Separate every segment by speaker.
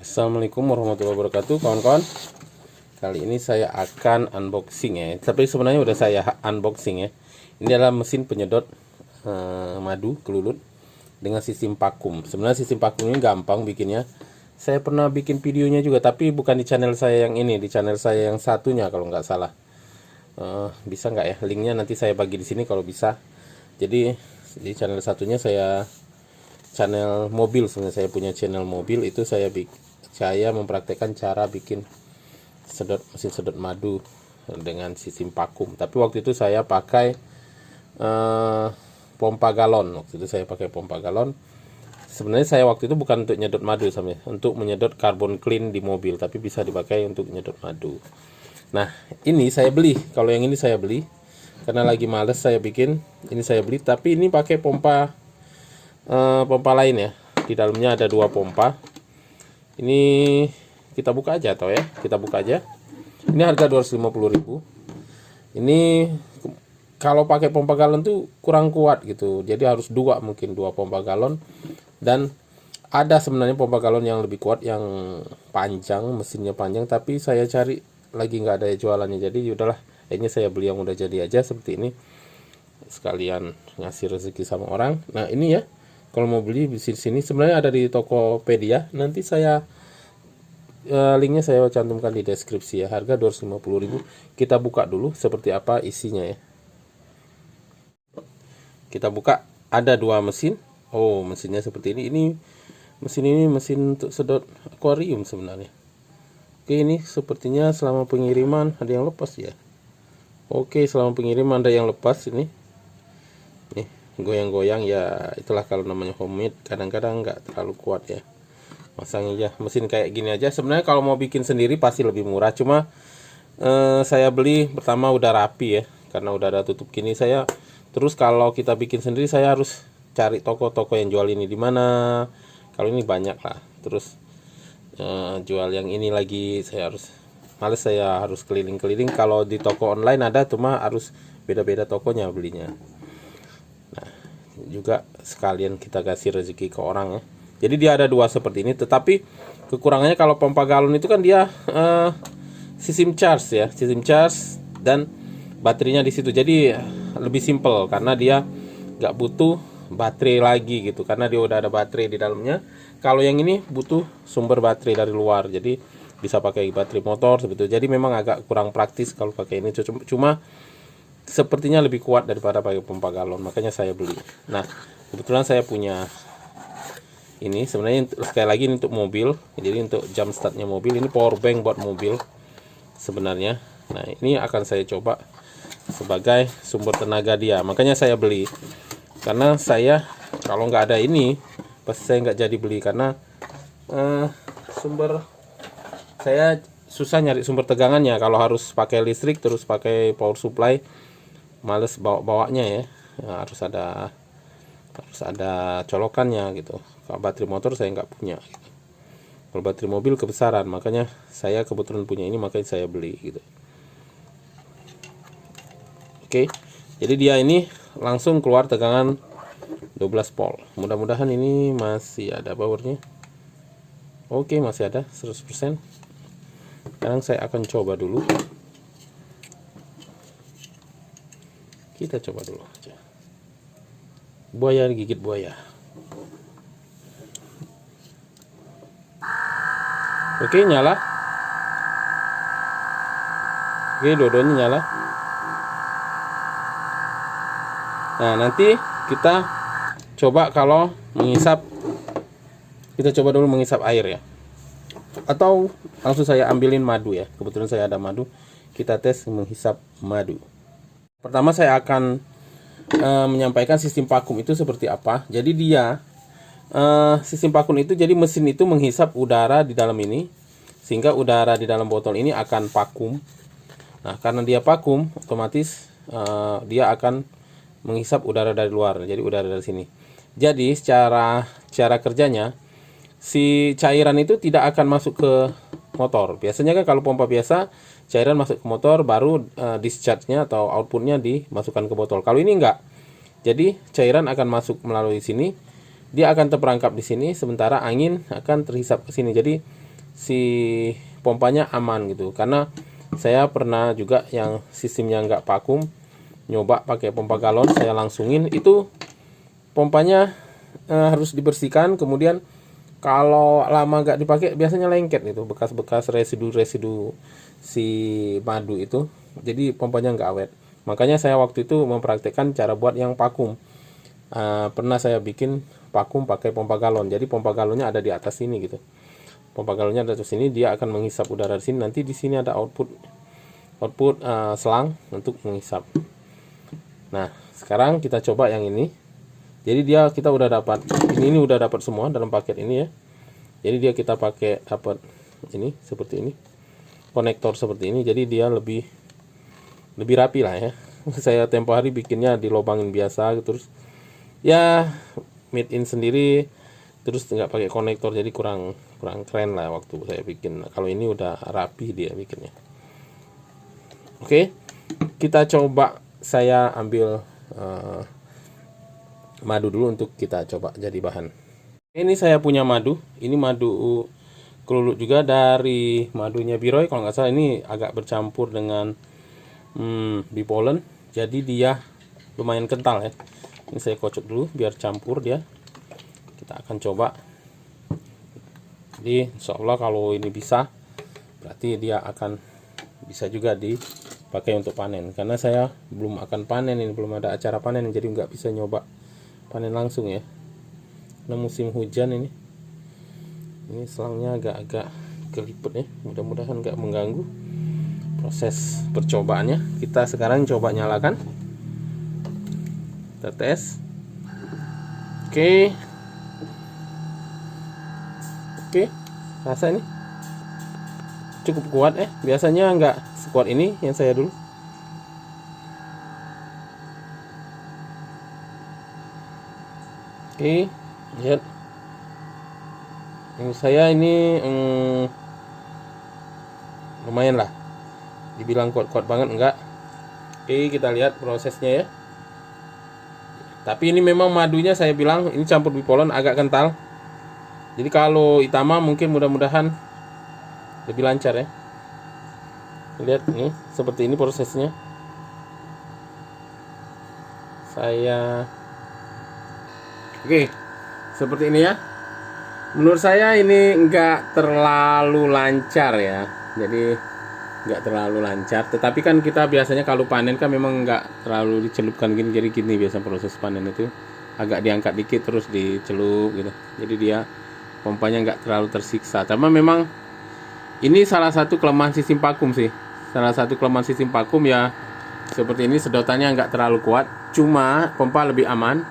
Speaker 1: Assalamualaikum warahmatullahi wabarakatuh, kawan-kawan. Kali ini saya akan unboxing ya. Tapi sebenarnya udah saya unboxing ya. Ini adalah mesin penyedot madu kelulut dengan sistem vakum. Sebenarnya sistem vakum ini gampang bikinnya. Saya pernah bikin videonya juga, tapi bukan di channel saya yang ini, di channel saya yang satunya kalau nggak salah. Bisa nggak ya? Linknya nanti saya bagi di sini kalau bisa. Jadi di channel satunya channel mobil, sebenarnya saya punya channel mobil, itu saya mempraktekkan cara bikin mesin sedot madu dengan sistem vakum. Tapi waktu itu saya pakai pompa galon. Waktu itu saya pakai pompa galon. Sebenarnya saya waktu itu bukan untuk nyedot madu, untuk menyedot karbon clean di mobil, tapi bisa dipakai untuk nyedot madu. Nah, ini saya beli. Kalau yang ini saya beli karena lagi males saya bikin. Ini saya beli, tapi ini pakai pompa lain ya. Di dalamnya ada dua pompa. Ini kita buka aja atau ya, kita buka aja. Ini harga 250.000. Ini kalau pakai pompa galon tuh kurang kuat gitu. Jadi harus mungkin dua pompa galon. Dan ada sebenarnya pompa galon yang lebih kuat, yang panjang, mesinnya panjang, tapi saya cari lagi nggak ada jualannya. Jadi udahlah, ini saya beli yang udah jadi aja seperti ini. Sekalian ngasih rezeki sama orang. Nah, ini ya. Kalau mau beli di sini sebenarnya ada di Tokopedia. Nanti saya linknya saya cantumkan di deskripsi ya. Harga 250.000. Kita buka dulu seperti apa isinya ya. Kita buka, ada dua mesin. Oh, mesinnya seperti ini. Ini mesin untuk sedot akuarium sebenarnya. Oke, ini sepertinya selama pengiriman ada yang lepas ya. Oke, selama pengiriman ada yang lepas ini. Nih, goyang-goyang ya, itulah kalau namanya homemade, kadang-kadang nggak terlalu kuat ya masangnya. Ya mesin kayak gini aja sebenarnya kalau mau bikin sendiri pasti lebih murah, cuma saya beli pertama udah rapi ya, karena udah ada tutup gini. Terus kalau kita bikin sendiri saya harus cari toko-toko yang jual ini di mana. Kalau ini banyak lah, terus jual yang ini lagi saya harus keliling-keliling. Kalau di toko online ada, cuma harus beda-beda tokonya belinya. Juga sekalian kita kasih rezeki ke orang ya. Jadi dia ada dua seperti ini, tetapi kekurangannya kalau pompa galon itu kan dia sistem charge dan baterainya di situ. Jadi lebih simple karena dia nggak butuh baterai lagi gitu, karena dia udah ada baterai di dalamnya. Kalau yang ini butuh sumber baterai dari luar, jadi bisa pakai baterai motor seperti itu. Jadi memang agak kurang praktis kalau pakai ini, cuma sepertinya lebih kuat daripada pakai pompa galon, makanya saya beli. Nah, kebetulan saya punya ini. Sebenarnya sekali lagi ini untuk mobil, jadi untuk jam startnya mobil. Ini power bank buat mobil sebenarnya. Nah, ini akan saya coba sebagai sumber tenaga dia, makanya saya beli. Karena saya kalau nggak ada ini pasti saya nggak jadi beli, karena saya susah nyari sumber tegangannya. Kalau harus pakai listrik terus pakai power supply, males bawanya ya. Harus ada colokannya gitu. Kalau baterai motor saya nggak punya gitu. Kalau baterai mobil kebesaran, makanya saya kebetulan punya ini, makanya saya beli gitu. Oke, jadi dia ini langsung keluar tegangan 12 volt. Mudah-mudahan ini masih ada powernya. Oke, masih ada 100%. Sekarang saya akan coba dulu. Kita coba dulu aja. Buaya digigit buaya. Oke, nyala. Oke, dua-duanya nyala. Nah, nanti kita coba kalau menghisap. Kita coba dulu menghisap air ya. Atau langsung saya ambilin madu ya. Kebetulan saya ada madu. Kita tes menghisap madu. Pertama saya akan menyampaikan sistem vakum itu seperti apa. Jadi dia sistem vakum itu, jadi mesin itu menghisap udara di dalam ini, sehingga udara di dalam botol ini akan vakum. Nah, karena dia vakum, otomatis dia akan menghisap udara dari luar, jadi udara dari sini. Jadi secara kerjanya, si cairan itu tidak akan masuk ke motor. Biasanya kan kalau pompa biasa, cairan masuk ke motor, baru discharge-nya atau output-nya dimasukkan ke botol. Kalau ini enggak. Jadi cairan akan masuk melalui sini, dia akan terperangkap di sini, sementara angin akan terhisap ke sini. Jadi si pompanya aman gitu. Karena saya pernah juga yang sistemnya nggak vakum, nyoba pakai pompa galon, saya langsungin, itu pompanya harus dibersihkan. Kemudian kalau lama nggak dipakai biasanya lengket gitu, bekas-bekas residu-residu si madu itu, jadi pompanya nggak awet. Makanya saya waktu itu mempraktekkan cara buat yang vakum. Pernah saya bikin vakum pakai pompa galon, jadi pompa galonnya ada di atas sini gitu. Pompa galonnya ada di sini, dia akan menghisap udara di sini. Nanti di sini ada output selang untuk menghisap. Nah, sekarang kita coba yang ini. Jadi kita udah dapat ini udah dapat semua dalam paket ini ya. Jadi kita dapat ini seperti ini. Konektor seperti ini. Jadi dia lebih rapi lah ya. Saya tempo hari bikinnya dilobangin biasa, terus ya made in sendiri, terus nggak pakai konektor, jadi kurang keren lah waktu saya bikin. Nah, kalau ini udah rapi dia bikinnya. Oke, kita coba. Saya ambil madu dulu untuk kita coba jadi bahan. Ini saya punya madu. Ini madu kelulut juga dari madunya Biroy kalau nggak salah. Ini agak bercampur dengan bipollen, jadi dia lumayan kental ya. Ini saya kocok dulu biar campur dia. Kita akan coba. Jadi insya Allah kalau ini bisa, berarti dia akan bisa juga dipakai untuk panen. Karena saya belum akan panen, ini belum ada acara panen, jadi nggak bisa nyoba panen langsung ya. Karena musim hujan ini. Ini selangnya agak-agak kelipet ya. Mudah-mudahan nggak mengganggu proses percobaannya. Kita sekarang coba nyalakan. Kita tes. Oke, rasa ini cukup kuat ya. Biasanya nggak sekuat ini yang saya dulu. Oke, lihat. Yang saya ini lumayan lah. Dibilang kuat-kuat banget enggak. Oke, kita lihat prosesnya ya. Tapi ini memang madunya saya bilang ini campur bipollen agak kental. Jadi kalau Itama mungkin mudah-mudahan lebih lancar ya. Lihat nih, seperti ini prosesnya. Oke, seperti ini ya. Menurut saya ini enggak terlalu lancar ya. Jadi nggak terlalu lancar, tetapi kan kita biasanya kalau panen kan memang nggak terlalu dicelupkan gini, jadi gini biasa proses panen itu agak diangkat dikit terus dicelup gitu, jadi dia pompanya nggak terlalu tersiksa. Tapi memang ini salah satu kelemahan sistem vakum sih, salah satu kelemahan sistem vakum ya, seperti ini sedotannya nggak terlalu kuat, cuma pompa lebih aman,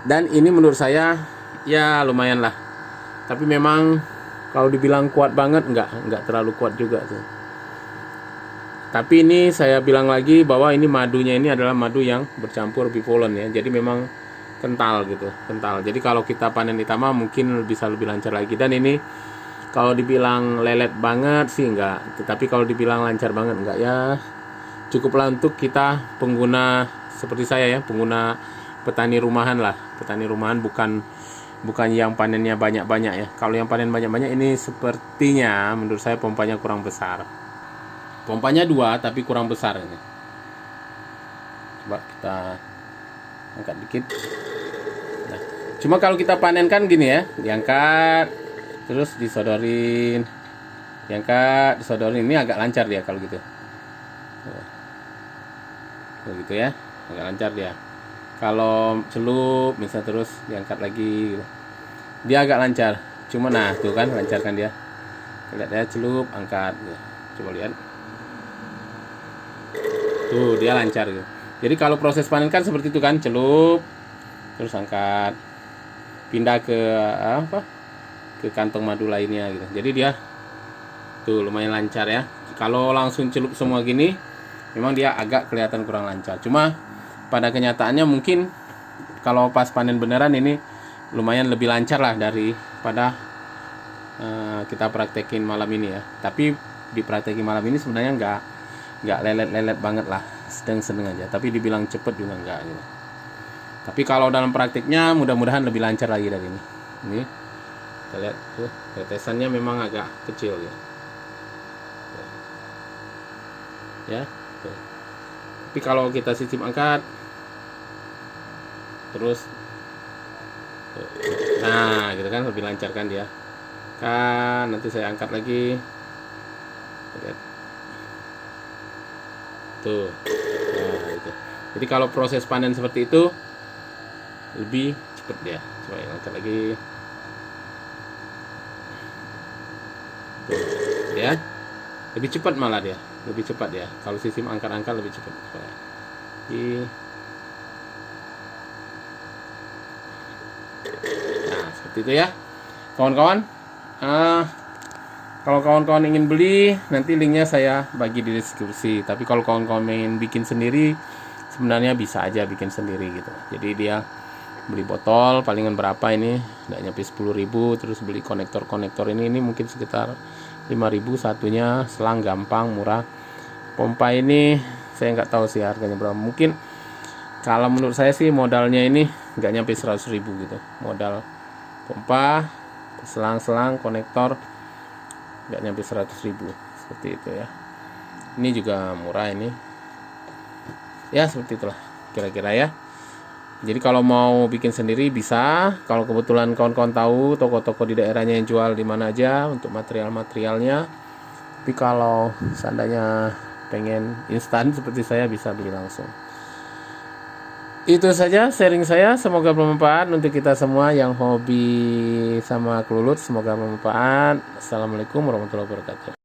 Speaker 1: dan ini menurut saya ya lumayan lah. Tapi memang kalau dibilang kuat banget nggak terlalu kuat juga tuh. Tapi ini saya bilang lagi bahwa ini madunya ini adalah madu yang bercampur bipollen ya. Jadi memang kental gitu, kental. Jadi kalau kita panen Itama mungkin bisa lebih lancar lagi. Dan ini kalau dibilang lelet banget sih enggak. Tetapi kalau dibilang lancar banget enggak ya. Cukuplah untuk kita pengguna seperti saya ya, pengguna petani rumahan lah. Petani rumahan bukan yang panennya banyak-banyak ya. Kalau yang panen banyak-banyak ini sepertinya menurut saya pompanya kurang besar. Pompanya 2 tapi kurang besar ini. Coba kita angkat dikit. Nah, cuma kalau kita panen kan gini ya, diangkat terus disodorin. Diangkat, disodorin, ini agak lancar dia kalau gitu. Begitu ya, agak lancar dia. Kalau celup bisa terus diangkat lagi gitu. Dia agak lancar. Cuma nah, tuh kan lancarkan dia. Lihat ya, celup, angkat gitu. Coba lihat. Tuh dia lancar gitu. Jadi kalau proses panen kan seperti itu kan, celup terus angkat, pindah ke ke kantong madu lainnya gitu. Jadi dia tuh lumayan lancar ya. Kalau langsung celup semua gini memang dia agak kelihatan kurang lancar. Cuma pada kenyataannya mungkin kalau pas panen beneran ini lumayan lebih lancar lah daripada kita praktekin malam ini ya. Tapi di praktekin malam ini sebenarnya nggak lelet-lelet banget lah, sedang-sedang aja. Tapi dibilang cepet juga nggak gitu. Tapi kalau dalam praktiknya mudah-mudahan lebih lancar lagi dari ini. Ini Kita lihat tuh, tetesannya memang agak kecil ya. Ya. Tuh. Tapi kalau kita sistem angkat terus tuh. Nah, gitu kan lebih lancar kan dia. Kan nanti saya angkat lagi. Lihat. Tuh. Nah, gitu. Jadi kalau proses panen seperti itu lebih cepat dia. Coba yang angkat lagi. Tuh, ya. Lebih cepat malah dia. Lebih cepat ya. Kalau sistem angkat-angkat lebih cepat. Jadi, nah, seperti itu ya. Kawan-kawan, kalau kawan-kawan ingin beli, nanti linknya saya bagi di deskripsi. Tapi kalau kawan-kawan ingin bikin sendiri, sebenarnya bisa aja bikin sendiri gitu. Jadi dia beli botol palingan berapa ini, nggak nyampe 10.000. Terus beli konektor ini mungkin sekitar 5.000 satunya. Selang gampang, murah. Pompa ini saya nggak tahu sih harganya berapa. Mungkin kalau menurut saya sih modalnya ini nggak nyampe 100.000 gitu. Modal pompa, selang-selang, konektor nggak nyampe 100.000 seperti itu ya. Ini juga murah ini ya, seperti itulah kira-kira ya. Jadi kalau mau bikin sendiri bisa. Kalau kebetulan kawan-kawan tahu toko-toko di daerahnya yang jual di mana aja untuk materialnya. Tapi kalau seandainya pengen instan seperti saya, bisa beli langsung. Itu saja sharing saya, semoga bermanfaat untuk kita semua yang hobi sama kelulut. Semoga bermanfaat. Assalamualaikum warahmatullahi wabarakatuh.